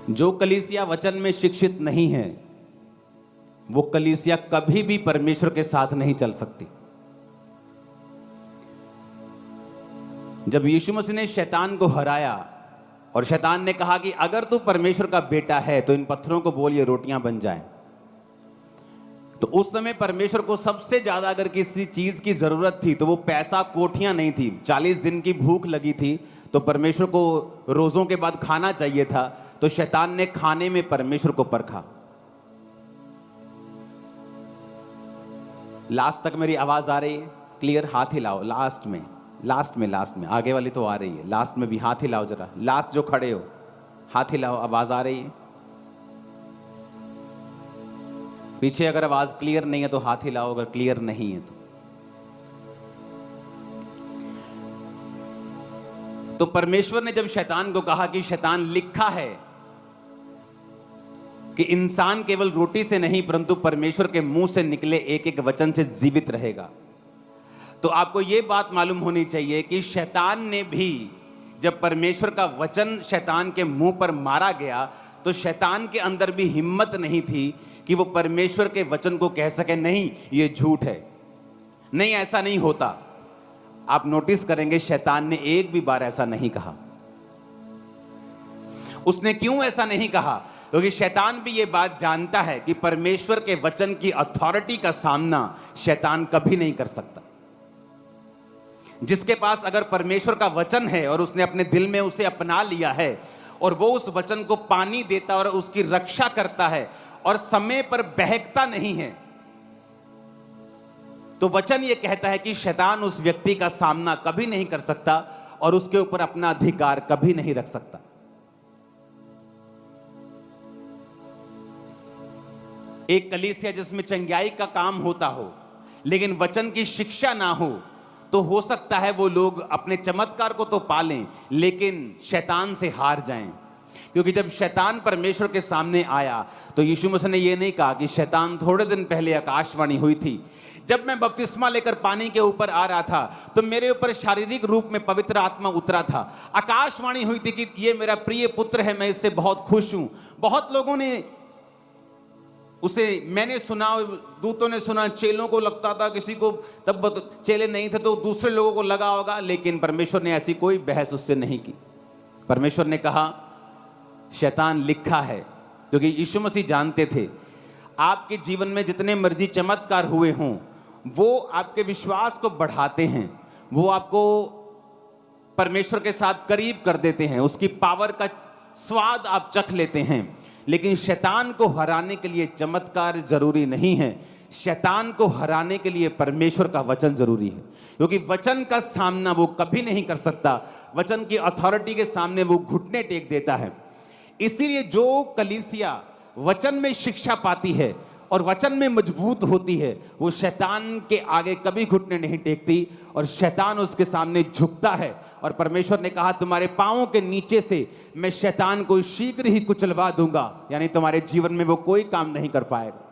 जो कलीसिया वचन में शिक्षित नहीं है वो कलीसिया कभी भी परमेश्वर के साथ नहीं चल सकती। जब यीशु मसीह ने शैतान को हराया और शैतान ने कहा कि अगर तू परमेश्वर का बेटा है तो इन पत्थरों को बोल ये रोटियां बन जाएं, तो उस समय परमेश्वर को सबसे ज्यादा अगर किसी चीज की जरूरत थी तो वो पैसा, कोठियां नहीं थी। 40 दिन की भूख लगी थी तो परमेश्वर को रोजों के बाद खाना चाहिए था, तो शैतान ने खाने में परमेश्वर को परखा। लास्ट तक मेरी आवाज आ रही है? क्लियर? हाथ हिलाओ। लास्ट में आगे वाली तो आ रही है, लास्ट में भी हाथ हिलाओ जरा। लास्ट जो खड़े हो हाथ हिलाओ, आवाज आ रही है? पीछे अगर आवाज क्लियर नहीं है तो हाथ हिलाओ, अगर क्लियर नहीं है तो परमेश्वर ने जब शैतान को कहा कि शैतान, लिखा है कि इंसान केवल रोटी से नहीं परंतु परमेश्वर के मुंह से निकले एक एक वचन से जीवित रहेगा, तो आपको यह बात मालूम होनी चाहिए कि शैतान ने भी, जब परमेश्वर का वचन शैतान के मुंह पर मारा गया तो शैतान के अंदर भी हिम्मत नहीं थी कि वो परमेश्वर के वचन को कह सके नहीं ये झूठ है, नहीं ऐसा नहीं होता। आप नोटिस करेंगे शैतान ने एक भी बार ऐसा नहीं कहा। उसने क्यों ऐसा नहीं कहा? क्योंकि शैतान भी ये बात जानता है कि परमेश्वर के वचन की अथॉरिटी का सामना शैतान कभी नहीं कर सकता। जिसके पास अगर परमेश्वर का वचन है और उसने अपने दिल में उसे अपना लिया है और वो उस वचन को पानी देता और उसकी रक्षा करता है और समय पर बहकता नहीं है, तो वचन ये कहता है कि शैतान उस व्यक्ति का सामना कभी नहीं कर सकता और उसके ऊपर अपना अधिकार कभी नहीं रख सकता। एक कलीसिया जिसमें चंगाई का काम होता हो लेकिन वचन की शिक्षा ना हो, तो हो सकता है वो लोग अपने चमत्कार को तो पालें लेकिन शैतान से हार जाएं। क्योंकि जब शैतान परमेश्वर के सामने आया तो यीशु मसीह ने यह नहीं कहा कि शैतान, थोड़े दिन पहले आकाशवाणी हुई थी, जब मैं बपतिस्मा लेकर पानी के ऊपर आ रहा था तो मेरे ऊपर शारीरिक रूप में पवित्र आत्मा उतरा था। आकाशवाणी हुई थी कि ये मेरा प्रिय पुत्र है, मैं इससे बहुत खुश हूं। बहुत लोगों ने उसे, मैंने सुना, दूतों ने सुना, चेलों को लगता था, किसी को तब चेले नहीं थे तो दूसरे लोगों को लगा होगा, लेकिन परमेश्वर ने ऐसी कोई बहस उससे नहीं की। परमेश्वर ने कहा शैतान, लिखा है। क्योंकि यीशु मसीह जानते थे आपके जीवन में जितने मर्जी चमत्कार हुए हों वो आपके विश्वास को बढ़ाते हैं, वो आपको परमेश्वर के साथ करीब कर देते हैं, उसकी पावर का स्वाद आप चख लेते हैं। लेकिन शैतान को हराने के लिए चमत्कार जरूरी नहीं है, शैतान को हराने के लिए परमेश्वर का वचन जरूरी है। क्योंकि वचन का सामना वो कभी नहीं कर सकता, वचन की अथॉरिटी के सामने वो घुटने टेक देता है। इसीलिए जो कलीसिया वचन में शिक्षा पाती है और वचन में मजबूत होती है वो शैतान के आगे कभी घुटने नहीं टेकती और शैतान उसके सामने झुकता है। और परमेश्वर ने कहा तुम्हारे पांवों के नीचे से मैं शैतान को शीघ्र ही कुचलवा दूंगा, यानी तुम्हारे जीवन में वो कोई काम नहीं कर पाएगा।